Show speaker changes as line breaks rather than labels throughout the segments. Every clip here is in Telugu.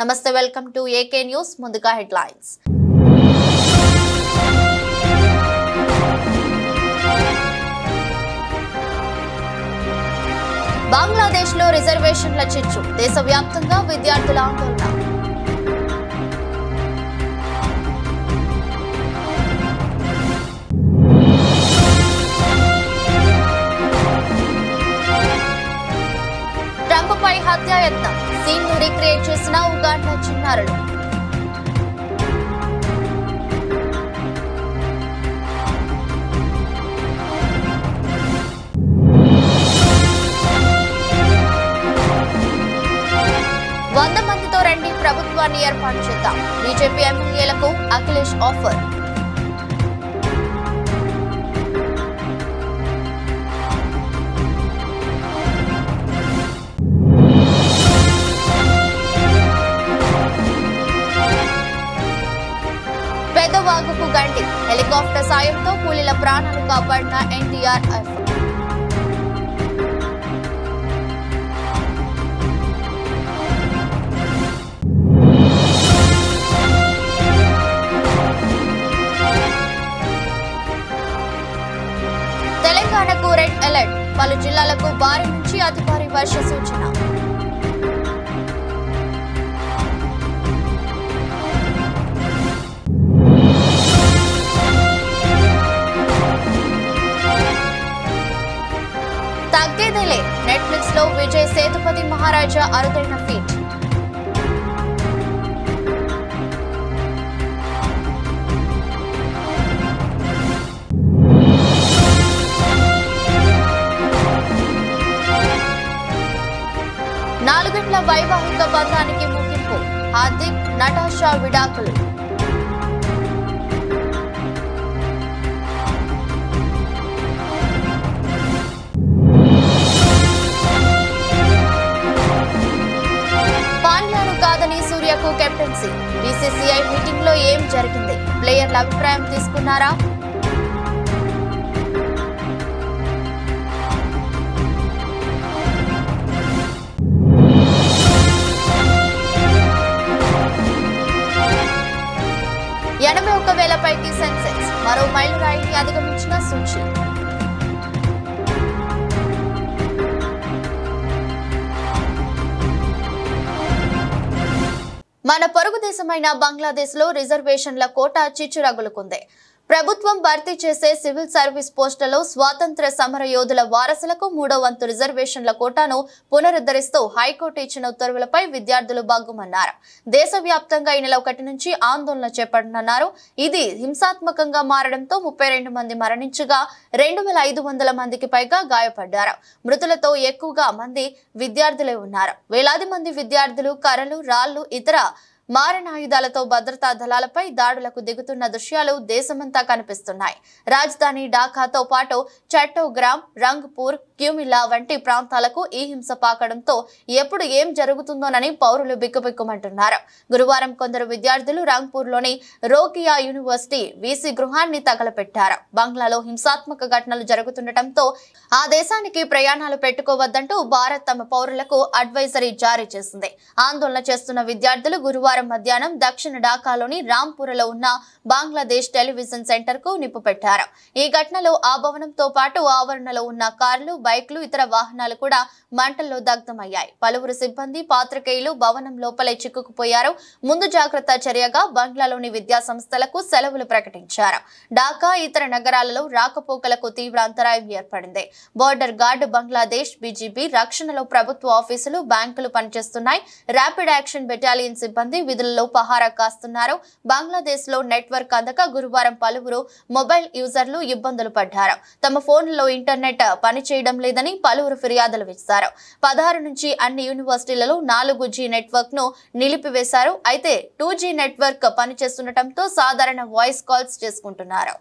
నమస్తే, వెల్కమ్ టు ఏకే న్యూస్. ముందుగా హెడ్లైన్స్. బంగ్లాదేశ్ లో రిజర్వేషన్ల చిచ్చు, దేశవ్యాప్తంగా విద్యార్థుల ఆందోళన. ట్రంప్ పై హత్యాయత్నం, సీన్ ను రీక్రియేట్ చేసిన ఉగాండా చిన్నారులు. వంద మందితో రండి, ప్రభుత్వాన్ని ఏర్పాటు చేద్దాం. బీజేపీ ఎమ్మెల్యేలకు అఖిలేష్ ఆఫర్. పెద్దవాగుకు గండి, హెలికాప్టర్ సాయంతో కూలీల ప్రాణాలు కాపాడిన ఎన్డీఆర్ఎఫ్. తెలంగాణకు రెడ్ అలర్ట్, పలు జిల్లాలకు భారీ నుంచి అతి భారీ వర్ష సూచన. తగ్గేదేలే, నెట్ఫ్లిక్స్ లో విజయ్ సేతుపతి మహారాజా అరుదైన ఫీట్. నాలుగేళ్ల వైవాహిక బంధానికి ముగింపు, హార్దిక్ నటాషా విడాకులు. పాండ్యాను కాదని సూర్యకు కెప్టెన్సీ, బీసీసీఐ మీటింగ్ లో ఏం జరిగింది? ప్లేయర్ల అభిప్రాయం తీసుకున్నారా? పైకి సెన్సెక్స్ మరో మైలురాయిని అధిగమించిన సూచి. మన పొరుగు దేశమైన బంగ్లాదేశ్ లో రిజర్వేషన్ల కోటా చిచ్చు రగులుకుంది. ప్రభుత్వం భర్తీ చేసే సివిల్ సర్వీస్ పోస్టులలో స్వాతంత్ర సమర యోధుల వారసులకు 3వ వంతు రిజర్వేషన్ల కోటాను పునరుద్ధరిస్తూ హైకోర్టు ఇచ్చిన ఉత్తర్వులపై విద్యార్థులు బాగుమన్నారు. దేశవ్యాప్తంగా ఈ నెల 1 నుంచి ఆందోళన చేపట్టనున్నారు. ఇది హింసాత్మకంగా మారడంతో 32 మంది మరణించగా 2500 మందికి పైగా గాయపడ్డారు. మృతులతో ఎక్కువగా మంది విద్యార్థులే ఉన్నారు. వేలాది మంది విద్యార్థులు కర్రలు, రాళ్లు, ఇతర మారణాయుధాలతో భద్రతా దళాలపై దాడులకు దిగుతున్న దృశ్యాలు దేశమంతా కనిపిస్తున్నాయి. రాజధాని ఢాకాతో పాటు చట్టోగ్రామ్, రంగ్పూర్, క్యూమిల్లా వంటి ప్రాంతాలకు ఈ హింస పాకడంతో ఎప్పుడు ఏం జరుగుతుందోనని పౌరులు బిక్కుబిక్కుమంటున్నారు. గురువారం కొందరు విద్యార్థులు రంగ్పూర్లోని రోకియా యూనివర్సిటీ వీసీ గృహాన్ని తగలపెట్టారు. బంగ్లాలో హింసాత్మక ఘటనలు జరుగుతుండటంతో ఆ దేశానికి ప్రయాణాలు పెట్టుకోవద్దంటూ భారత్ తమ పౌరులకు అడ్వైజరీ జారీ చేసింది. ఆందోళన చేస్తున్న విద్యార్థులు గురువారం మధ్యాహ్నం దక్షిణ ఢాకాలోని రాంపూర్లో ఉన్న బంగ్లాదేశ్ టెలివిజన్ సెంటర్ కు నిప్పు పెట్టారు. ఈ ఘటనలో ఆ భవనంతో పాటు ఆవరణలో ఉన్న కార్లు, బైక్లు, ఇతర వాహనాలు కూడా మంటల్లో దగ్ధమయ్యాయి. పలువురు సిబ్బంది, పాత్రికేయులు భవనం లోపలే చిక్కుకుపోయారు. ముందు జాగ్రత్త చర్యగా బంగ్లాలోని విద్యా సంస్థలకు సెలవులు ప్రకటించారు. ఢాకా, ఇతర నగరాలలో రాకపోకలకు తీవ్ర అంతరాయం ఏర్పడింది. బోర్డర్ గార్డ్, బంగ్లాదేశ్ బీజీపీ రక్షణలో ప్రభుత్వ ఆఫీసులు, బ్యాంకులు పనిచేస్తున్నాయి. ర్యాపిడ్ యాక్షన్ బెటాలియన్ సిబ్బంది విధులలో పహారా కాస్తున్నారు. బంగ్లాదేశ్ లో నెట్వర్క్ అందక గురువారం పలువురు మొబైల్ యూజర్లు ఇబ్బందులు పడ్డారు. తమ ఫోన్లలో ఇంటర్నెట్ పనిచేయడం లేదని పలువురు ఫిర్యాదులు ఇచ్చారు. 16 నుంచి అన్ని యూనివర్సిటీలలో 4G నెట్వర్క్ ను నిలిపివేశారు. అయితే 2G నెట్వర్క్ పనిచేస్తుండటంతో సాధారణ వాయిస్ కాల్స్ చేసుకుంటున్నారు.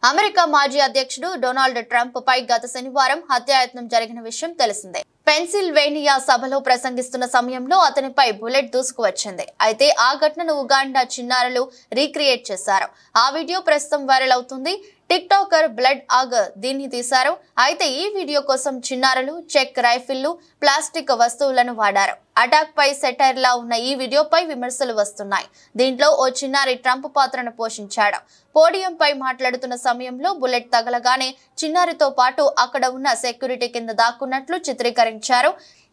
అమెరికా మాజీ అధ్యక్షుడు డొనాల్డ్ ట్రంప్ పై గత శనివారం హత్యాయత్నం జరిగిన విషయం తెలిసిందే. పెన్సిల్వేనియా సభలో ప్రసంగిస్తున్న సమయంలో అతనిపై బుల్లెట్ దూసుకువచ్చింది. అయితే ఆ ఘటనను ఉగాండా చిన్నారులు రీక్రియేట్ చేశారు. ఆ వీడియో ప్రస్తుతం వైరల్ అవుతుంది. టిక్ టాకర్ బ్లడ్ ఆగ్ దీన్ని తీశారు. అయితే ఈ వీడియో కోసం చిన్నారులు చెక్ రైఫిళ్లు, ప్లాస్టిక్ వస్తువులను వాడారు. అటాక్ పై సెటైర్ లా ఉన్న ఈ వీడియోపై విమర్శలు వస్తున్నాయి. దీంట్లో ఓ చిన్నారి ట్రంప్ పాత్రను పోషించాడు. పోడియంపై మాట్లాడుతున్న సమయంలో బుల్లెట్ తగలగానే చిన్నారితో పాటు అక్కడ ఉన్న సెక్యూరిటీ కింద దాక్కున్నట్లు చిత్రీకరించారు.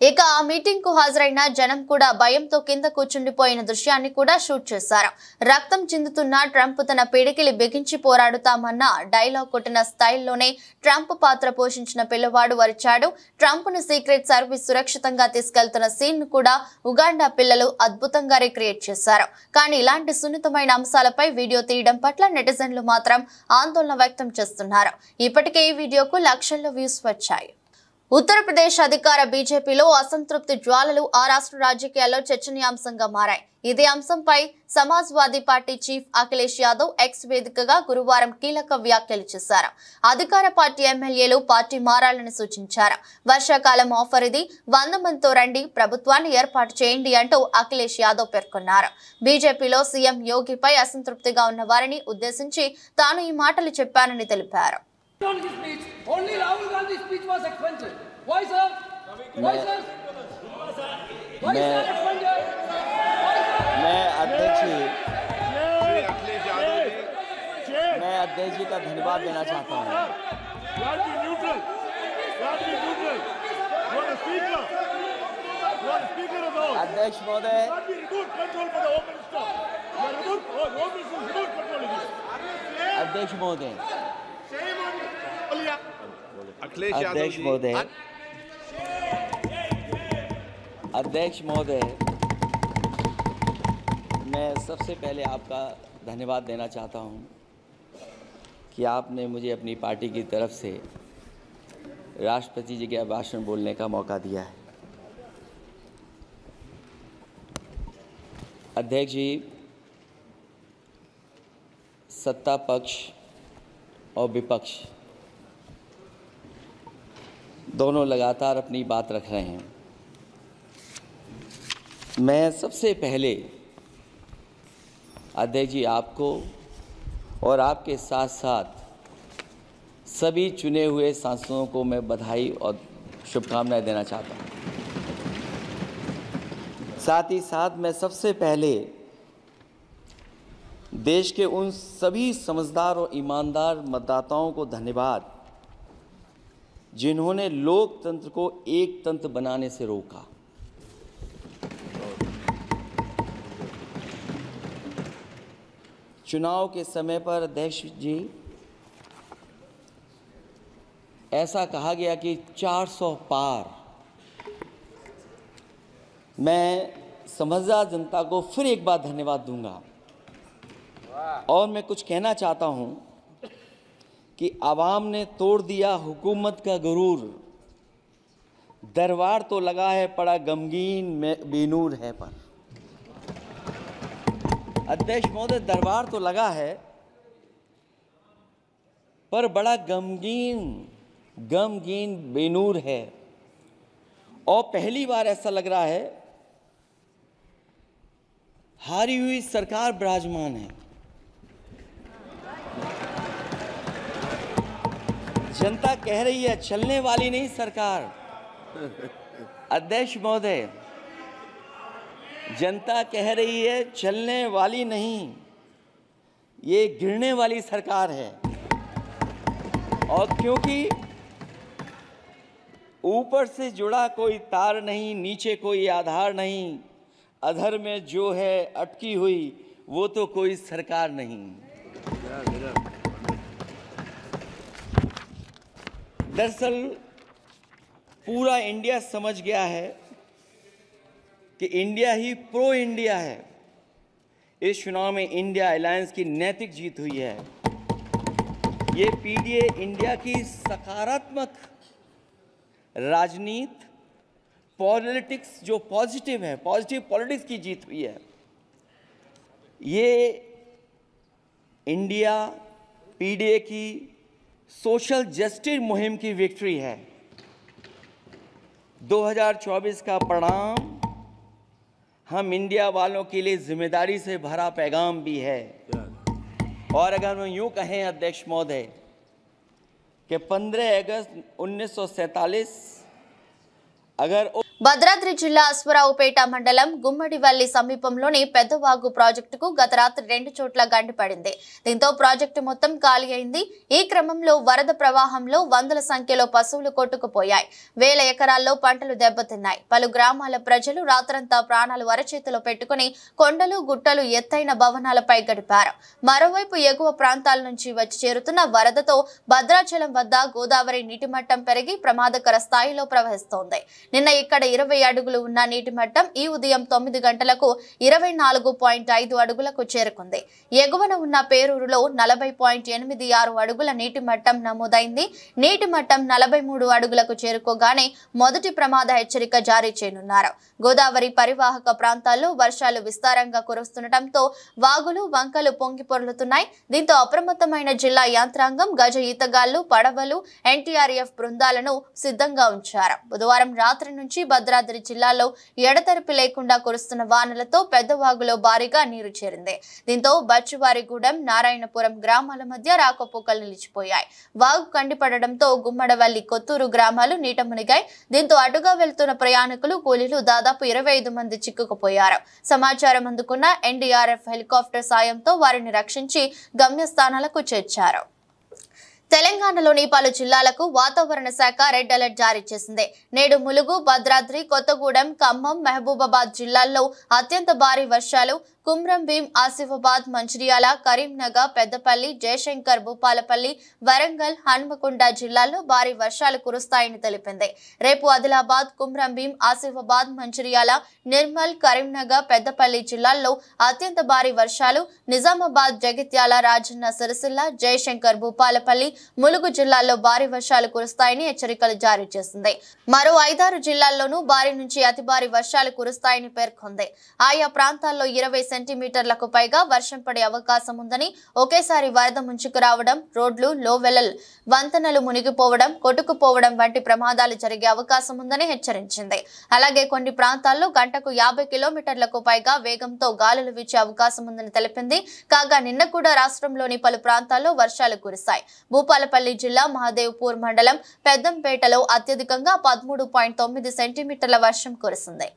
ఇక ఆ మీటింగ్ కు హాజరైన జనం కూడా భయంతో కింద కూర్చుండిపోయిన దృశ్యాన్ని కూడా షూట్ చేశారు. రక్తం చిందుతున్న ట్రంప్ తన పిడికిలి బిగించి పోరాడుతామన్న డైలాగ్ కొట్టిన స్టైల్లోనే ట్రంప్ పాత్ర పోషించిన పిల్లవాడు వరిచాడు. ట్రంప్ ను సీక్రెట్ సర్వీస్ సురక్షితంగా తీసుకెళ్తున్న సీన్ ను కూడా ఉగాండా పిల్లలు అద్భుతంగా రిక్రియేట్ చేశారు. కానీ ఇలాంటి సున్నితమైన అంశాలపై వీడియో తీయడం పట్ల నెటిజన్లు మాత్రం ఆందోళన వ్యక్తం చేస్తున్నారు. ఇప్పటికే ఈ వీడియోకు లక్షల్లో వ్యూస్ వచ్చాయి. ఉత్తరప్రదేశ్ అధికార బీజేపీలో అసంతృప్తి జ్వాలలు ఆ రాష్ట్ర రాజకీయాల్లో చర్చనీయాంశంగా మారాయి. ఇదే అంశంపై Samajwadi party chief Akhilesh Yadav X వేదికగా గురువారం కీలక వ్యాఖ్యలు చేశారు. అధికార పార్టీ ఎమ్మెల్యేలు పార్టీ మారాలని సూచించారు. వర్షాకాలం ఆఫర్ ఇది, 100 మందితో రండి, ప్రభుత్వాన్ని ఏర్పాటు చేయండి అంటూ అఖిలేష్ యాదవ్ పేర్కొన్నారు. బీజేపీలో సీఎం యోగిపై అసంతృప్తిగా ఉన్న వారిని ఉద్దేశించి తాను ఈ మాటలు చెప్పానని తెలిపారు.
Only Rahul Gandhi's speech was expensive. Why, sir? Why, sir? Why, sir? Expensive?
मैं अध्यक्ष जी का धन्यवाद देना चाहता हूँ। अध्यक्ष महोदय, अध्यक्ष महोदय, अध्यक्ष महोदय, मैं सबसे पहले आपका धन्यवाद देना चाहता हूं कि आपने मुझे अपनी पार्टी की तरफ से राष्ट्रपति जी के भाषण बोलने का मौका दिया है। अध्यक्ष जी, सत्ता पक्ष और विपक्ष दोनों लगातार अपनी बात रख रहे हैं। मैं सबसे पहले अध्यक्ष जी आपको और आपके साथ साथ सभी चुने हुए सांसदों को मैं बधाई और शुभकामनाएं देना चाहता हूं। साथ ही साथ मैं सबसे पहले देश के उन सभी समझदार और ईमानदार मतदाताओं को धन्यवाद जिन्होंने लोकतंत्र को एक तंत्र बनाने से रोका। चुनाव के समय पर अध्यक्ष जी ऐसा कहा गया कि 400 पार। मैं समझदार जनता को फिर एक बार धन्यवाद दूंगा और मैं कुछ कहना चाहता हूं कि आवाम ने तोड़ दिया हुकूमत का गुरूर, दरबार तो लगा है पड़ा गमगीन में बेनूर है पर। अध्यक्ष महोदय, दरबार तो लगा है पर बड़ा गमगीन बेनूर है और पहली बार ऐसा लग रहा है हारी हुई सरकार विराजमान है। जनता कह रही है चलने वाली नहीं सरकार। अध्यक्ष महोदय, जनता कह रही है चलने वाली नहीं, ये गिरने वाली सरकार है। और क्योंकि ऊपर से जुड़ा कोई तार नहीं, नीचे कोई आधार नहीं, अधर में जो है अटकी हुई वो तो कोई सरकार नहीं। दरअसल पूरा इंडिया समझ गया है कि इंडिया ही प्रो इंडिया है। इस चुनाव में इंडिया अलायंस की नैतिक जीत हुई है। ये पीडीए इंडिया की सकारात्मक राजनीति, पॉलिटिक्स जो पॉजिटिव है, पॉजिटिव पॉलिटिक्स की जीत हुई है। ये इंडिया पीडीए की सोशल जस्टिस मुहिम की विक्ट्री है। 2024 का परिणाम हम इंडिया वालों के लिए जिम्मेदारी से भरा पैगाम भी है। और अगर हम यूँ कहें अध्यक्ष महोदय कि 15 अगस्त 1947 अगर
భద్రాద్రి జిల్లా అశ్వరావుపేట మండలం గుమ్మడివల్లి సమీపంలోని పెద్దవాగు ప్రాజెక్టుకు గత రాత్రి 2 చోట్ల గండిపడింది. దీంతో ప్రాజెక్టు మొత్తం ఖాళీ అయింది. ఈ క్రమంలో వరద ప్రవాహంలో వందల సంఖ్యలో పశువులు కొట్టుకుపోయాయి. వేల ఎకరాల్లో పంటలు దెబ్బతిన్నాయి. పలు గ్రామాల ప్రజలు రాత్రంతా ప్రాణాలు అరచేతిలో పెట్టుకుని కొండలు గుట్టలు ఎత్తైన భవనాలపై గడిపారు. మరోవైపు ఎగువ ప్రాంతాల నుంచి వచ్చి చేరుతున్న వరదతో భద్రాచలం వద్ద గోదావరి నీటి మట్టం పెరిగి ప్రమాదకర స్థాయిలో ప్రవహిస్తోంది. నిన్న ఇక్కడ 20 అడుగులు ఉన్న నీటి మట్టం ఈ ఉదయం 9 గంటలకు 24.5 అడుగులకు చేరుకుంది. ఎగువన ఉన్న పేరూరులో 40.86 అడుగుల నీటి మట్టం నమోదైంది. నీటి మట్టం 43 అడుగులకు చేరుకోగానే మొదటి ప్రమాద హెచ్చరిక జారీ చేయనున్నారు. గోదావరి పరివాహక ప్రాంతాల్లో వర్షాలు విస్తారంగా కురుస్తుండటంతో వాగులు వంకలు పొంగి పొర్లుతున్నాయి. దీంతో అప్రమత్తమైన జిల్లా యంత్రాంగం గజ ఈతగాళ్లు, పడవలు, ఎన్టీఆర్ఎఫ్ బృందాలను సిద్ధంగా ఉంచారు. బుధవారం రాత్రి నుంచి భద్రాద్రి జిల్లాలో ఎడతెరిపి లేకుండా కురుస్తున్న వానలతో పెద్దవాగులో భారీగా నీరు చేరింది. దీంతో బచ్చువారిగూడెం, నారాయణపురం గ్రామాల మధ్య రాకపోకలు నిలిచిపోయాయి. వాగు కండిపడడంతో గుమ్మడవల్లి, కొత్తూరు గ్రామాలు నీట మునిగాయి. దీంతో అటుగా వెళ్తున్న ప్రయాణికులు, కూలీలు దాదాపు 25 మంది చిక్కుకుపోయారు. సమాచారం అందుకున్న ఎన్డీఆర్ఎఫ్ హెలికాప్టర్ సాయంతో వారిని రక్షించి గమ్యస్థానాలకు చేర్చారు. తెలంగాణలోని పలు జిల్లాలకు వాతావరణ శాఖ రెడ్ అలర్ట్ జారీ చేసింది. నేడు ములుగు, భద్రాద్రి, కొత్తగూడెం, ఖమ్మం, మహబూబాబాద్ జిల్లాల్లో అత్యంత భారీ వర్షాలు, కుమ్రం భీం, ఆసిఫాబాద్, మంచిర్యాల, కరీంనగర్, పెద్దపల్లి, జయశంకర్, భూపాలపల్లి, వరంగల్, హన్మకొండ జిల్లాల్లో భారీ వర్షాలు కురుస్తాయని తెలిపింది. రేపు ఆదిలాబాద్, కుమ్రం భీం, ఆసిఫాబాద్, మంచిర్యాల, నిర్మల్, కరీంనగర్, పెద్దపల్లి జిల్లాల్లో అత్యంత భారీ వర్షాలు, నిజామాబాద్, జగిత్యాల, రాజన్న సిరిసిల్ల, జయశంకర్, భూపాలపల్లి, ములుగు జిల్లాల్లో భారీ వర్షాలు కురుస్తాయని హెచ్చరికలు జారీ చేసింది. మరో 5-6 జిల్లాల్లోనూ భారీ నుంచి అతి భారీ వర్షాలు కురుస్తాయని పేర్కొంది. ఆయా ప్రాంతాల్లో 20 సెంటీమీటర్లకు పైగా వర్షం పడే అవకాశం ఉందని, ఒకేసారి వరద ముంచుకు రావడం, రోడ్లు, లోవెలల్ వంతెనలు మునిగిపోవడం, కొట్టుకుపోవడం వంటి ప్రమాదాలు జరిగే అవకాశం ఉందని హెచ్చరించింది. అలాగే కొన్ని ప్రాంతాల్లో గంటకు 50 కిలోమీటర్లకు పైగా వేగంతో గాలులు వీచే అవకాశం ఉందని తెలిపింది. కాగా నిన్న కూడా రాష్ట్రంలోని పలు ప్రాంతాల్లో వర్షాలు కురిశాయి. భూపాలపల్లి జిల్లా మహదేవ్పూర్ మండలం పెద్దంపేటలో అత్యధికంగా 13.9 సెంటీమీటర్ల వర్షం కురిసింది.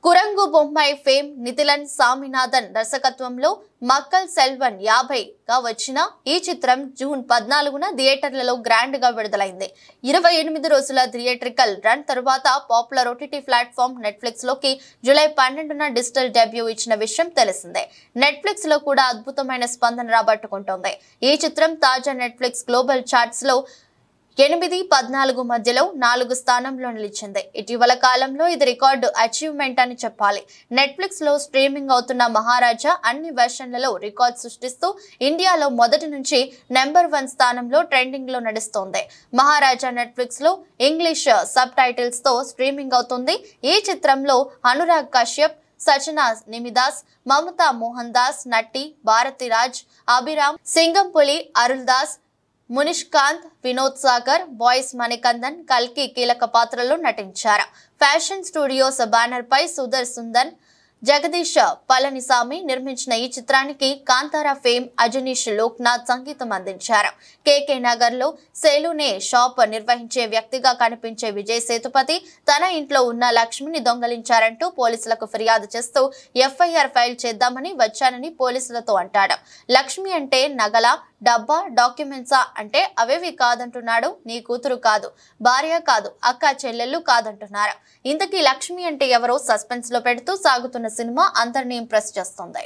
కురంగు బొమ్మై ఫేమ్ నితిలన్ సామినాథన్ దర్శకత్వంలో మక్కల్ సెల్వన్ 50గా వచ్చిన ఈ చిత్రం జూన్ 14న థియేటర్లలో గ్రాండ్ గా విడుదలైంది. 28 రోజుల థియేట్రికల్ రన్ తరువాత పాపులర్ ఓటీటీ ప్లాట్ఫామ్ నెట్ఫ్లిక్స్ లోకి జూలై 12న డిజిటల్ డెబ్యూ ఇచ్చిన విషయం తెలిసిందే. నెట్ఫ్లిక్స్ లో కూడా అద్భుతమైన స్పందన రాబట్టుకుంటోంది. ఈ చిత్రం తాజా నెట్ఫ్లిక్స్ గ్లోబల్ చార్ట్స్ లో 8-14 మధ్యలో 4 స్థానంలో నిలిచింది. ఇటీవల కాలంలో ఇది రికార్డు అచీవ్మెంట్ అని చెప్పాలి. నెట్ఫ్లిక్స్ లో స్ట్రీమింగ్ అవుతున్న మహారాజా అన్ని వెర్షన్లలో రికార్డ్ సృష్టిస్తూ ఇండియాలో మొదటి నుంచి నెంబర్ 1 స్థానంలో ట్రెండింగ్ లో నడుస్తోంది. మహారాజా నెట్ఫ్లిక్స్ లో ఇంగ్లీష్ సబ్ టైటిల్స్ తో స్ట్రీమింగ్ అవుతుంది. ఈ చిత్రంలో అనురాగ్ కశ్యప్, సచనా నిమిదాస్, మమతా మోహన్ దాస్, నటి భారతిరాజ్, అభిరామ్, సింగంపులి, అరుల్ దాస్, మునిష్కాంత్, వినోద్ సాగర్, బాయ్స్ మణికందన్, కల్కి కీలక పాత్రలో నటించారు. ఫ్యాషన్ స్టూడియోస్ బ్యానర్ పై సుధర్ సుందన్, జగదీష్ పళనిసామి నిర్మించిన ఈ చిత్రానికి కాంతారా ఫేమ్ అజనీష్ లోక్నాథ్ సంగీతం అందించారు. కేకే నగర్ లో సెలూనే షాప్ నిర్వహించే వ్యక్తిగా కనిపించే విజయ్ సేతుపతి తన ఇంట్లో ఉన్న లక్ష్మిని దొంగలించారంటూ పోలీసులకు ఫిర్యాదు చేస్తూ ఎఫ్ఐఆర్ ఫైల్ చేద్దామని వచ్చానని పోలీసులతో అంటాడు. లక్ష్మి అంటే నగల, డబ్బా, డాక్యుమెంట్సా అంటే అవేవి కాదంటున్నాడు. నీ కూతురు కాదు, భార్య కాదు, అక్క చెల్లెళ్ళు కాదంటున్నారు. ఇంతకీ లక్ష్మి అంటే ఎవరో సస్పెన్స్ లో పెడుతూ సాగుతున్న సినిమా అందరినీ ఇంప్రెస్ చేస్తుంది.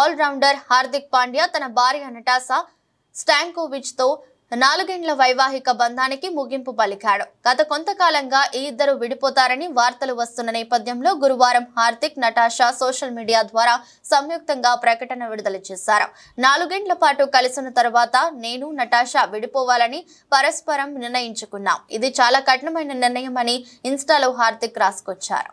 ఆల్రౌండర్ హార్దిక్ పాండ్యా తన భార్య నటాషా స్టాంకోవిచ్ తో 4 ఏళ్ల వైవాహిక బంధానికి ముగింపు పలికాడు. గత కొంతకాలంగా ఈ ఇద్దరు విడిపోతారని వార్తలు వస్తున్న నేపథ్యంలో గురువారం హార్దిక్, నటాషా సోషల్ మీడియా ద్వారా సంయుక్తంగా ప్రకటన విడుదల చేశారు. 4 ఏళ్ల పాటు కలిసిన తర్వాత నేను, నటాషా విడిపోవాలని పరస్పరం నిర్ణయించుకున్నాం. ఇది చాలా కఠినమైన నిర్ణయం అని ఇన్స్టాలో హార్దిక్ రాసుకొచ్చారు.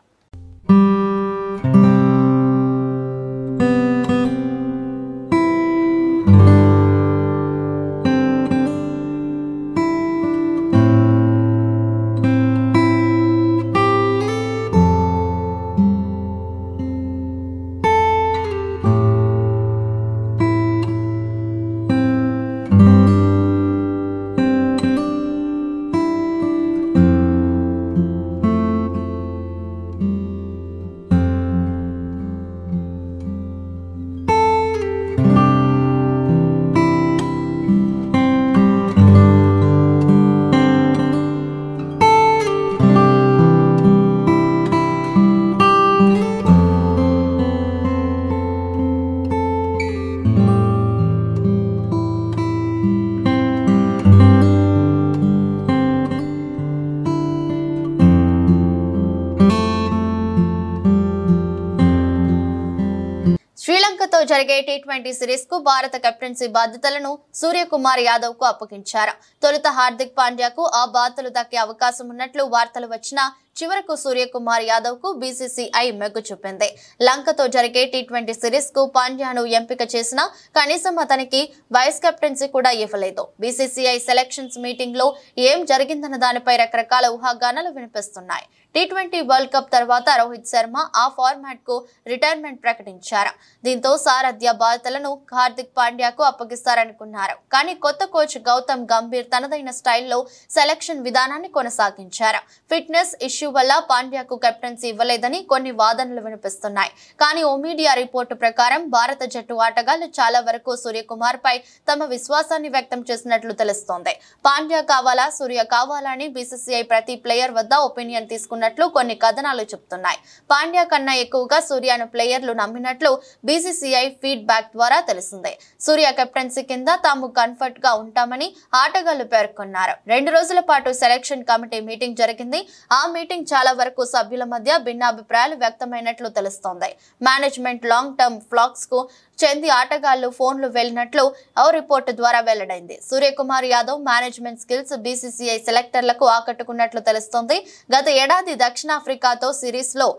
శ్రీలంకతో జరిగే టీ20 సిరీస్ కు భారత కెప్టెన్సీ బాధ్యతలను సూర్యకుమార్ యాదవ్ కు అప్పగించారు. తొలుత హార్దిక్ పాండ్యాకు ఆ బాధ్యతలు దక్కే అవకాశం ఉన్నట్లు వార్తలు వచ్చినా చివరకు సూర్యకుమార్ యాదవ్ కు బీసీసీఐ మెగ్గు చూపింది. లంకతో జరిగే టీ20 సిరీస్ కు పాండ్యాను ఎంపిక చేసినా కనీసం అతనికి వైస్ కెప్టెన్సీ కూడా ఇవ్వలేదు. బీసీసీఐ సెలక్షన్స్ మీటింగ్ లో ఏం జరిగిందన్న దానిపై రకరకాల ఊహాగానాలు వినిపిస్తున్నాయి. టీ20 వరల్డ్ కప్ తర్వాత రోహిత్ శర్మ ఆ ఫార్మాట్ కు రిటైర్మెంట్ ప్రకటించారు. దీంతో సారథ్య బాధ్యతలను హార్దిక్ పాండ్యాకు అప్పగిస్తారనుకున్నారు. కానీ కొత్త కోచ్ గౌతమ్ గంభీర్ తనదైన స్టైల్లో సెలక్షన్ విధానాన్ని కొనసాగించారు. ఫిట్నెస్ ఇష్యూ వల్ల పాండ్యాకు కెప్టెన్సీ ఇవ్వలేదని కొన్ని వాదనలు వినిపిస్తున్నాయి. కానీ ఓ మీడియా రిపోర్టు ప్రకారం భారత జట్టు ఆటగాళ్లు చాలా వరకు సూర్యకుమార్ పై తమ విశ్వాసాన్ని వ్యక్తం చేసినట్లు తెలుస్తోంది. పాండ్యా కావాలా, సూర్య కావాలా అని బీసీసీఐ ప్రతి ప్లేయర్ వద్ద ఒపీనియన్ తీసుకున్నట్లు కొన్ని కథనాలు చెబుతున్నాయి. పాండ్యా కన్నా ఎక్కువగా సూర్యను ప్లేయర్లు నమ్మినట్లు బీసీసీఐ ఫీడ్బ్యాక్ ద్వారా తెలిసింది. సూర్య కెప్టెన్సీ కింద తాము కంఫర్ట్ గా ఉంటామని ఆటగాళ్లు పేర్కొన్నారు. 2 రోజుల పాటు సెలక్షన్ కమిటీ మీటింగ్ జరిగింది. ఆ మీటింగ్ చాలా వరకు సభ్యుల మధ్య భిన్నాభిప్రాయాలు వ్యక్తమైనట్లు తెలుస్తోంది. మేనేజ్మెంట్ లాంగ్ టర్మ్ ఫ్లాక్స్ కు చెంది ఆటగాళ్లు ఫోన్లు వెళ్లినట్లు ఓ రిపోర్టు ద్వారా వెల్లడైంది. Suryakumar Yadav management skills BCCI సెలెక్టర్లకు ఆకట్టుకున్నట్లు తెలుస్తోంది. గత ఏడాది దక్షిణాఫ్రికాతో సిరీస్ లో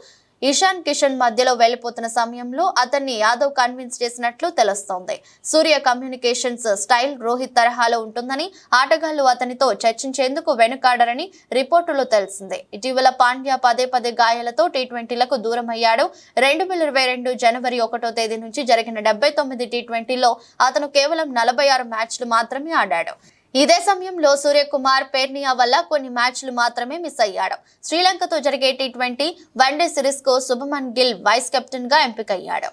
ఇషాన్ కిషన్ మధ్యలో వెళ్లిపోతున్న సమయంలో అతన్ని యాదవ్ కన్విన్స్ చేసినట్లు తెలుస్తోంది. సూర్య కమ్యూనికేషన్స్ స్టైల్ రోహిత్ తరహాలో ఉంటుందని, ఆటగాళ్లు అతనితో చర్చించేందుకు వెనుకాడరని రిపోర్టులో తెలిసింది. ఇటీవల పాండ్యా పదే గాయాలతో టీ20లకు దూరమయ్యాడు. 2022 జనవరి 1వ తేదీ నుంచి జరిగిన 79 టీ20లో అతను కేవలం 46 మ్యాచ్లు మాత్రమే ఆడాడు. ఇదే సమయంలో సూర్యకుమార్ పేర్నియా వల్ల కొన్ని మ్యాచ్లు మాత్రమే మిస్ అయ్యాడు. శ్రీలంకతో జరిగే టీ20 వన్డే సిరీస్ కు శుభమన్ గిల్ వైస్ కెప్టెన్ గా ఎంపికయ్యాడు.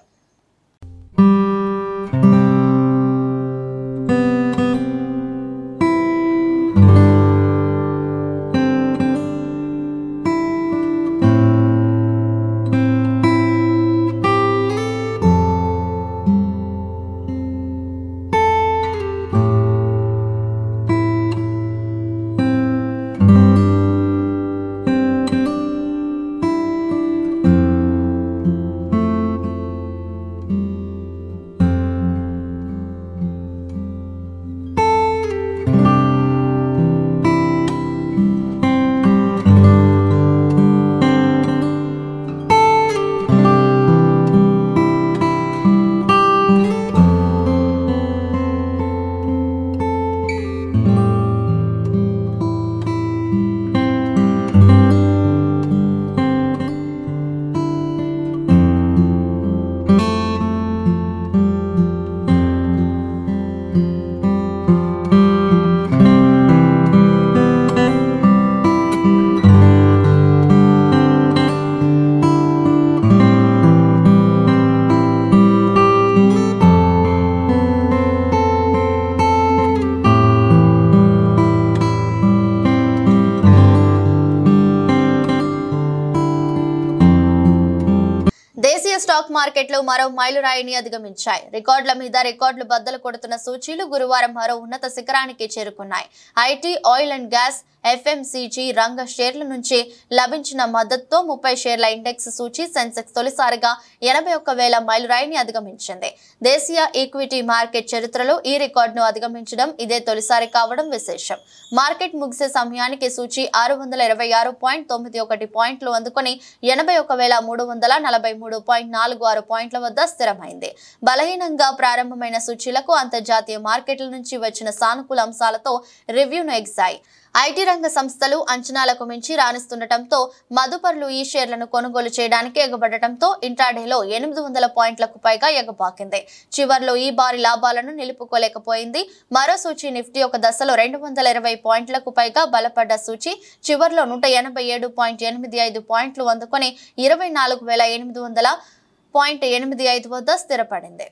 మార్కెట్లు మరో మైలురాయిని అధిగమించాయి. రికార్డుల మీద రికార్డులు బద్దలు కొడుతున్న సూచీలు గురువారం మరో ఉన్నత శిఖరానికి చేరుకున్నాయి. IT, oil and gas, FMCG రంగ షేర్ల నుంచి లభించిన మద్దతుతో 30 షేర్ల ఇండెక్స్ సూచీ సెన్సెక్స్ తొలిసారిగా 81,000 మైలురాయిని అధిగమించింది. దేశీయ ఈక్విటీ మార్కెట్ చరిత్రలో ఈ రికార్డును అధిగమించడం ఇదే తొలిసారి కావడం విశేషం. మార్కెట్ ముగిసే సమయానికి సూచీ 626.91 పాయింట్లు అందుకొని 81,343.46 పాయింట్ల వద్ద స్థిరమైంది. బలహీనంగా ప్రారంభమైన సూచీలకు అంతర్జాతీయ మార్కెట్ల నుంచి వచ్చిన సానుకూల అంశాలతో రివ్యూను ఎగ్జాయి. ఐటీ రంగ సంస్థలు అంచనాలకు మించి రాణిస్తుండటంతో మదుపర్లు ఈ షేర్లను కొనుగోలు చేయడానికి ఎగబడటంతో ఇంట్రాడేలో 800 పాయింట్లకు పైగా ఎగబాకింది. చివర్లో ఈ భారీ లాభాలను నిలుపుకోలేకపోయింది. మరో సూచీ నిఫ్టీ ఒక దశలో 220 పాయింట్లకు పైగా బలపడ్డ సూచీ చివర్లో 187.85 పాయింట్లు అందుకొని 24,800.85 వద్ద స్థిరపడింది.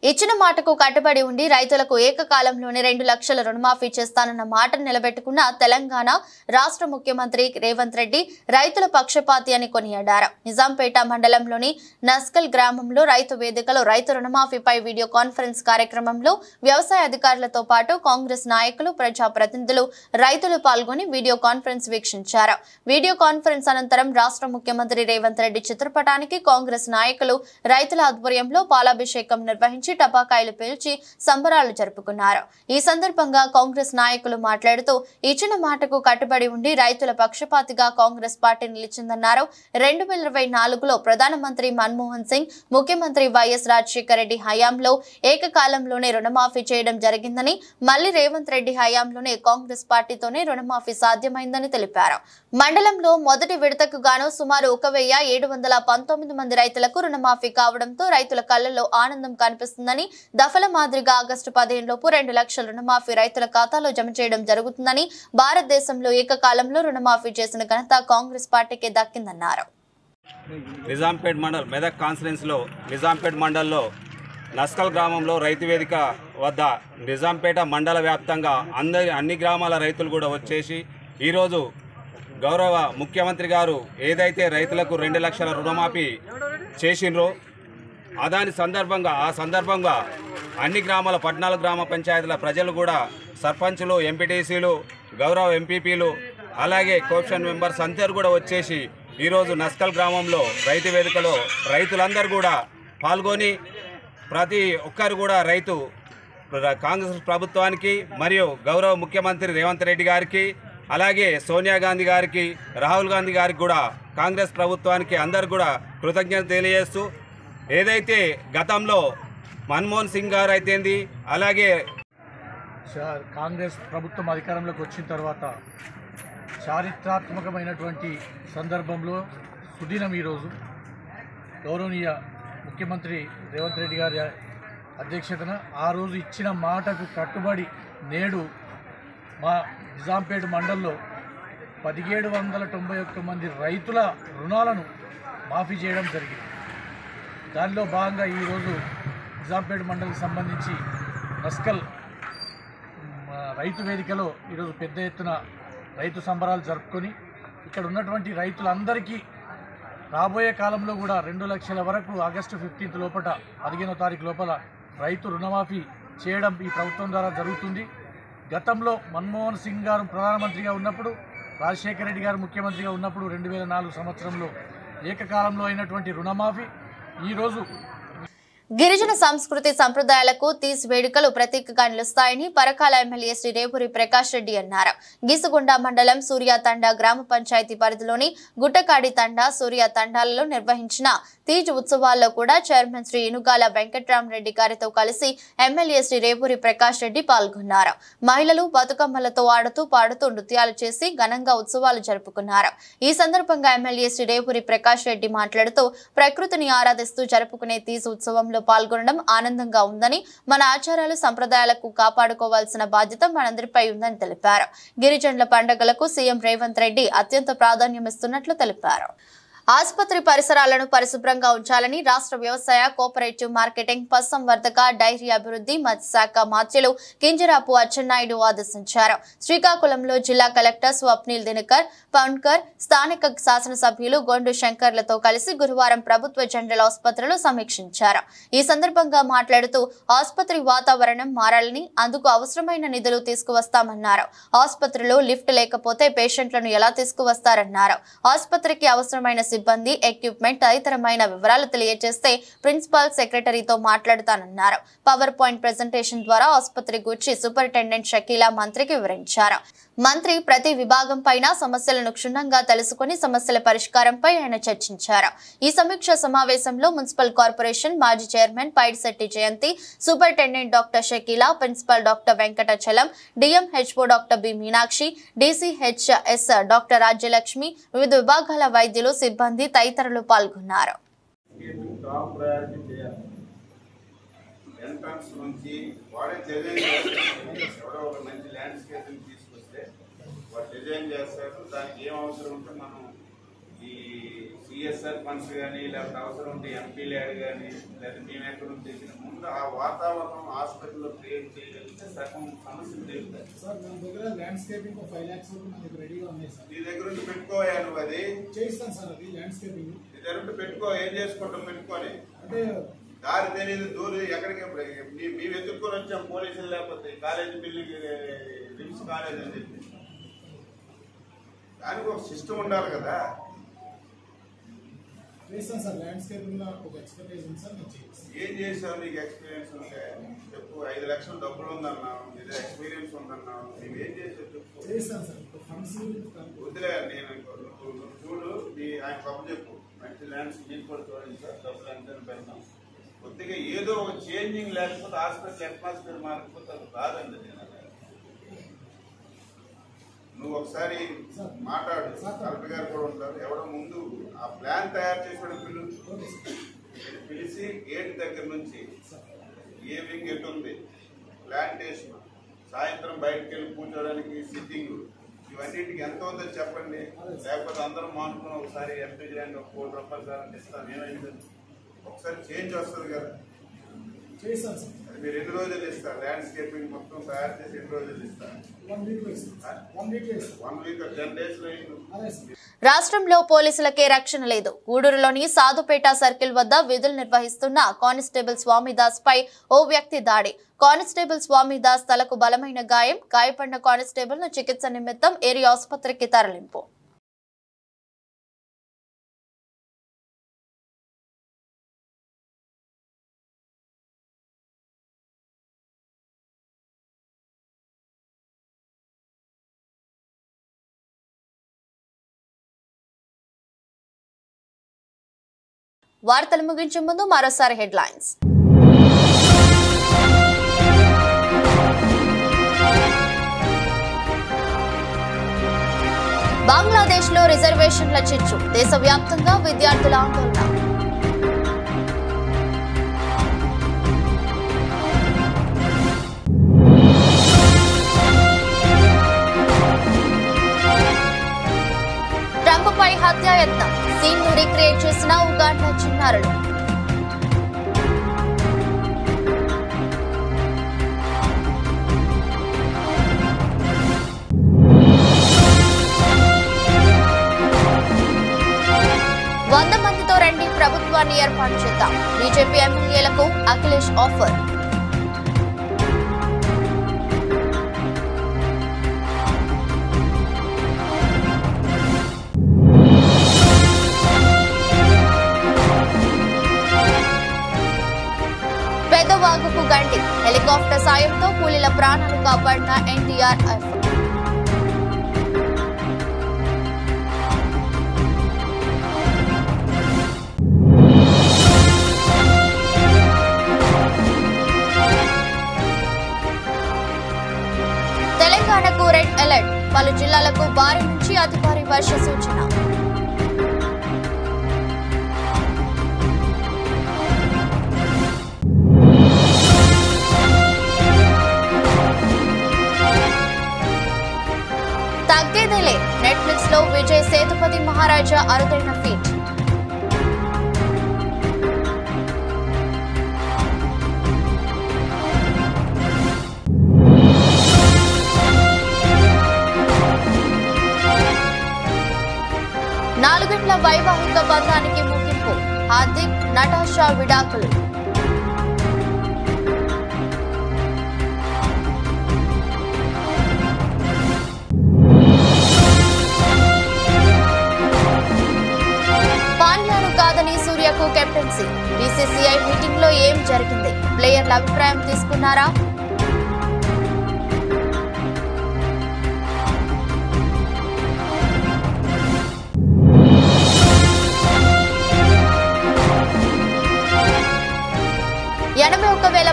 ఇచ్చిన మాటకు కట్టుబడి ఉండి రైతులకు ఏకకాలంలోనే 2 లక్షల రుణమాఫీ చేస్తానన్న మాటను నిలబెట్టుకున్న తెలంగాణ రాష్ట్ర ముఖ్యమంత్రి రేవంత్ రెడ్డి రైతుల పక్షపాతి అని కొనియాడారు. నిజాంపేట మండలంలోని నస్కల్ గ్రామంలో రైతు వేదికలో రైతు రుణమాఫీపై వీడియో కాన్ఫరెన్స్ కార్యక్రమంలో వ్యవసాయ అధికారులతో పాటు కాంగ్రెస్ నాయకులు, ప్రజాప్రతినిధులు, రైతులు పాల్గొని వీడియో కాన్ఫరెన్స్ వీక్షించారు. వీడియో కాన్ఫరెన్స్ అనంతరం రాష్ట్ర ముఖ్యమంత్రి రేవంత్ రెడ్డి చిత్రపటానికి కాంగ్రెస్ నాయకులు రైతుల ఆధ్వర్యంలో పాలాభిషేకం నిర్వహించి టపాకాయలు పేల్చి సంబరాలు జరుపుకున్నారు. ఈ సందర్భంగా కాంగ్రెస్ నాయకులు మాట్లాడుతూ ఇచ్చిన మాటకు కట్టుబడి ఉండి రైతుల పక్షపాతిగా కాంగ్రెస్ పార్టీ నిలిచిందన్నారు. 2024లో ప్రధానమంత్రి మన్మోహన్ సింగ్, ముఖ్యమంత్రి వైఎస్ రాజశేఖర రెడ్డి హయాంలో ఏకకాలంలోనే రుణమాఫీ చేయడం జరిగిందని, మళ్లీ రేవంత్ రెడ్డి హయాంలోనే కాంగ్రెస్ పార్టీతోనే రుణమాఫీ సాధ్యమైందని తెలిపారు. మండలంలో మొదటి విడతకు గాను సుమారు 1,719 మంది రైతులకు రుణమాఫీ కావడంతో రైతుల కళ్లలో ఆనందం కనిపిస్తుందని, దఫల మాదిరిగా ఆగస్టు 15 లోపు 2 లక్షల రుణమాఫీ రైతుల ఖాతాలో జమ చేయడం జరుగుతుందని, భారతదేశంలో ఏకకాలంలో రుణమాఫీ చేసిన ఘనత కాంగ్రెస్ పార్టీకి దక్కిందన్నారు.
నిజాంపేట్ మండల్ మెదక్ కాన్ఫరెన్స్లో నిజాంపేట్ మండల్లో నస్కల్ గ్రామంలో రైతు వేదిక వద్ద నిజాంపేట మండల వ్యాప్తంగా అన్ని గ్రామాల రైతులు కూడా వచ్చేసి ఈరోజు గౌరవ ముఖ్యమంత్రి గారు ఏదైతే రైతులకు 2 లక్షల రుణమాఫీ చేసిండ్రో ఆ సందర్భంగా అన్ని గ్రామాల 14 గ్రామ పంచాయతీల ప్రజలు కూడా సర్పంచులు, ఎంపీటీసీలు, గౌరవ ఎంపీపీలు, అలాగే కోఆప్షన్ మెంబర్స్ అందరూ కూడా వచ్చేసి ఈరోజు నస్కల్ గ్రామంలో రైతు వేదికలో రైతులందరూ కూడా పాల్గొని ప్రతి ఒక్కరు కూడా కాంగ్రెస్ ప్రభుత్వానికి మరియు గౌరవ ముఖ్యమంత్రి రేవంత్ రెడ్డి గారికి, అలాగే సోనియా గాంధీ గారికి, రాహుల్ గాంధీ గారికి కూడా కాంగ్రెస్ ప్రభుత్వానికి అందరు కూడా కృతజ్ఞత తెలియజేస్తూ ఏదైతే గతంలో మన్మోహన్ సింగ్ గారు అయితేంది, అలాగే
కాంగ్రెస్ ప్రభుత్వం అధికారంలోకి వచ్చిన తర్వాత చారిత్రాత్మకమైనటువంటి సందర్భంలో సుదినం ఈరోజు గౌరవనీయ ముఖ్యమంత్రి రేవంత్ రెడ్డి గారి అధ్యక్షతన ఆ రోజు ఇచ్చిన మాటకు కట్టుబడి నేడు మా నిజాంపేట మండల్లో 1791 మంది రైతుల రుణాలను మాఫీ చేయడం జరిగింది. దానిలో భాగంగా ఈరోజు నిజాంపేట మండలికి సంబంధించి నస్కల్ రైతు వేదికలో ఈరోజు పెద్ద ఎత్తున రైతు సంబరాలు జరుపుకొని ఇక్కడ ఉన్నటువంటి రైతులందరికీ రాబోయే కాలంలో కూడా 2 లక్షల వరకు ఆగస్టు 15 లోపల 15వ తారీఖు లోపల రైతు రుణమాఫీ చేయడం ఈ ప్రభుత్వం ద్వారా జరుగుతుంది. గతంలో మన్మోహన్ సింగ్ గారు ప్రధానమంత్రిగా ఉన్నప్పుడు, రాజశేఖర రెడ్డి గారు ముఖ్యమంత్రిగా ఉన్నప్పుడు 2004 సంవత్సరంలో ఏకకాలంలో అయినటువంటి రుణమాఫీ ఈరోజు
గిరిజన సంస్కృతి సంప్రదాయాలకు తీస్ వేడుకలు ప్రతీకగా నిలుస్తాయని పరకాల ఎమ్మెల్యే శ్రీ రేవూరి ప్రకాష్ రెడ్డి అన్నారు. గీసుగుండ మండలం సూర్యాతండ గ్రామ పంచాయతీ పరిధిలోని గుట్టకాడి తండ సూర్య తండాలలో నిర్వహించిన తీజ్ ఉత్సవాల్లో కూడా చైర్మన్ శ్రీ ఇనుగాల వెంకట్రామరెడ్డి గారితో కలిసి ఎమ్మెల్యే శ్రీ రేవూరి ప్రకాష్ రెడ్డి పాల్గొన్నారు. మహిళలు బతుకమ్మలతో ఆడుతూ పాడుతూ నృత్యాలు చేసి ఘనంగా ఉత్సవాలు జరుపుకున్నారు. ఈ సందర్భంగా ఎమ్మెల్యే శ్రీ రేవూరి ప్రకాష్ రెడ్డి మాట్లాడుతూ ప్రకృతిని ఆరాధిస్తూ జరుపుకునే తీజ్ ఉత్సవం పాల్గొనడం ఆనందంగా ఉందని, మన ఆచారాలు సంప్రదాయాలకు కాపాడుకోవాల్సిన బాధ్యత మనందరిపై ఉందని తెలిపారు. గిరిజనుల పండుగలకు సీఎం రేవంత్ రెడ్డి అత్యంత ప్రాధాన్యమిస్తున్నట్లు తెలిపారు. ఆసుపత్రి పరిసరాలను పరిశుభ్రంగా ఉంచాలని రాష్ట్ర వ్యవసాయ కోఆపరేటివ్ మార్కెటింగ్ పశుసంవర్ధక డైరీ అభివృద్ధి మత్స్యశాఖ మంత్రులు కింజరాపు అచ్చెన్నాయుడు ఆదేశించారు. శ్రీకాకుళంలో జిల్లా కలెక్టర్ స్వప్నిల్ దినకర్ పౌన్కర్ స్థానిక శాసనసభ్యులు గొండు శంకర్లతో కలిసి గురువారం ప్రభుత్వ జనరల్ ఆసుపత్రిలో సమీక్షించారు. ఈ సందర్భంగా మాట్లాడుతూ ఆసుపత్రి వాతావరణం మారాలని, అందుకు అవసరమైన నిధులు తీసుకువస్తామన్నారు. ఆసుపత్రిలో లిఫ్ట్ లేకపోతే పేషెంట్లను ఎలా తీసుకువస్తారన్నారు. ఆసుపత్రికి అవసరమైన సిబ్బంది, ఎక్విప్మెంట్ తదితరమైన వివరాలు తెలియజేస్తే ప్రిన్సిపల్ సెక్రటరీతో మాట్లాడతానన్నారు. పవర్ పాయింట్ ప్రెజెంటేషన్ ద్వారా ఆసుపత్రి గురించి సూపరింటెండెంట్ షకీలా మంత్రికి వివరించారు. మంత్రి ప్రతి విభాగం పైన సమస్యలను క్షుణ్ణంగా తెలుసుకుని సమస్యల పరిష్కారంపై ఆయన చర్చించారు. ఈ సమీక్ష సమావేశంలో మున్సిపల్ కార్పొరేషన్ మాజీ chairman Paidisetti Jayanthi, superintendent doctor Shakeela, principal doctor Venkatachalam, DMHO doctor B Meenakshi, DCHS doctor Rajyalakshmi, వివిధ విభాగాల వైద్యులు, సిబ్బంది తదితరులు పాల్గొన్నారు.
డిజైన్ చేస్తారు. దానికి ఏం అవసరం ఉంటే మనం ఈ సిఎస్ఆర్ ఫండ్స్ కానీ లేకపోతే అవసరం ఉంటే ఎంపీ ల్యాడ్ కానీ లేదా మేము ఎక్కడ తెచ్చిన ముందు ఆ వాతావరణం హాస్పిటల్లో క్రియేట్ చేయగలిగితే సగం సమస్యలు తెలుస్తాయి.
సార్ మన దగ్గర ల్యాండ్స్కేపింగ్ 5 lakhs మనకి రెడీగా ఉన్నాయి సార్.
నీ దగ్గర నుంచి పెట్టుకోయా నువ్వు అది
చేస్తాను సార్. అది ల్యాండ్స్కేపింగ్
నీ దగ్గర ఉంటే పెట్టుకో. ఏం చేసుకుంటాం పెట్టుకొని
అంటే
దారి తెలియదు దూరం ఎక్కడికి మేము ఎదుర్కొని వచ్చాం పోలీసులు లేకపోతే కాలేజీ బిల్డింగ్ రిమ్స్ కాలేజ్ అని చెప్పి దానికి ఒక సిస్టమ్ ఉండాలి కదా.
చేస్తాను సార్. ల్యాండ్స్కేపింగ్ లో ఒక ఎక్స్పర్టైజ్ ఉంది సార్. నేను చేస్తాను.
ఏం చేసావు? నీకు ఎక్స్పీరియన్స్ ఉంటే చెప్పు. 5 లక్షలు డబ్బులు ఉందన్నావు, నీకు ఎక్స్పీరియన్స్ ఉందన్నావు, నువ్వు ఏం చేసావు చెప్పు.
చేస్తాను సార్. ఫండ్స్
వదిలే. నేను నువ్వు చూడు, ఆయన కప్పు చెప్పు. మంచి ల్యాండ్స్ మీకు కూడా చూడండి సార్, డబ్బులు ఎంత పెడతాం. కొద్దిగా ఏదో ఒక చేంజింగ్ లేకపోతే హాస్పిటల్ అట్మాస్ఫియర్ మారకపోతే అది రాదండి. నేను నువ్వు ఒకసారి మాట్లాడు. కలెక్టర్ గారు కూడా ఉంటారు. ఎవడో ముందు ఆ ప్లాన్ తయారు చేసిన పిలిచి గేట్ దగ్గర నుంచి ఏ వింగ్ ఎటు ఉంది, ప్లాంటేషన్, సాయంత్రం బయటకు వెళ్ళి కూర్చోడానికి సిట్టింగ్, ఇవన్నిటికి ఎంత ఉందో చెప్పండి. లేకపోతే అందరం మానుకుని ఒకసారి ఎంపీ చేయండి, ఒక 1 కోటి రూపాయలు సార్ అంటే ఇస్తాను. ఏమైంది? ఒకసారి చేంజ్ వస్తుంది కదా.
చేస్తాను సార్.
మీరు ఎన్ని రోజులు ఇస్తారు? ల్యాండ్స్కేపింగ్ మొత్తం తయారు చేసి ఎన్ని రోజులు ఇస్తారు?
1 week లో ఇస్తాను. 1 week లో ఇస్తాను.
1 week 10 days లో.
రాష్ట్రంలో పోలీసులకే రక్షణ లేదు. గూడూరులోని సాధుపేట సర్కిల్ వద్ద విధులు నిర్వహిస్తున్న కానిస్టేబుల్ స్వామిదాస్ పై ఓ వ్యక్తి దాడి. కానిస్టేబుల్ స్వామిదాస్ తలకు బలమైన గాయం. గాయపడిన కానిస్టేబుల్ ను చికిత్స నిమిత్తం ఏరియా ఆసుపత్రికి తరలింపు. వార్తలు ముగించే ముందు మరోసారి హెడ్లైన్స్. బంగ్లాదేశ్ లో రిజర్వేషన్ల చిచ్చు. దేశవ్యాప్తంగా విద్యార్థుల ఆందోళన. ట్రంప్పై హత్యాయత్నం. సీన్ ను రీక్రియేట్ చేసిన ఉగాండా చిన్నారులు. మందితో రండి, ప్రభుత్వాన్ని ఏర్పాటు చేద్దాం. బీజేపీ ఎమ్మెల్యేలకు అఖిలేష్ ఆఫర్. సాయంతో కూలీల ప్రాణాలు కాపాడిన ఎన్డీఆర్ఎఫ్. తెలంగాణకు రెడ్ అలర్ట్, పలు జిల్లాలకు భారీ నుంచి అతి భారీ వర్ష సూచన. తగ్గేదేలే, నెట్ఫ్లిక్స్ లో విజయ్ సేతుపతి మహారాజా అరుదైన ఫీట్. నాలుగేళ్ల వైవాహిక బంధానికి ముగింపు, హార్దిక్ నటాషా విడాకులు. పాండ్యాను కాదని సూర్యకు కెప్టెన్సీ, బీసీసీఐ మీటింగ్ లో ఏం జరిగింది, ప్లేయర్ల అభిప్రాయం తీసుకున్నారా?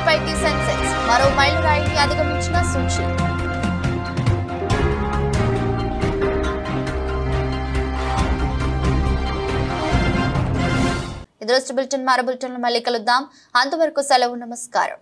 పైకి సెన్సెక్స్ మరో మైలురాయిని అధిగమించిన సూచి. ఇది బులెటిన్, మరో బులెటిన్ మళ్ళీ కలుద్దాం. అంతవరకు సెలవు, నమస్కారం.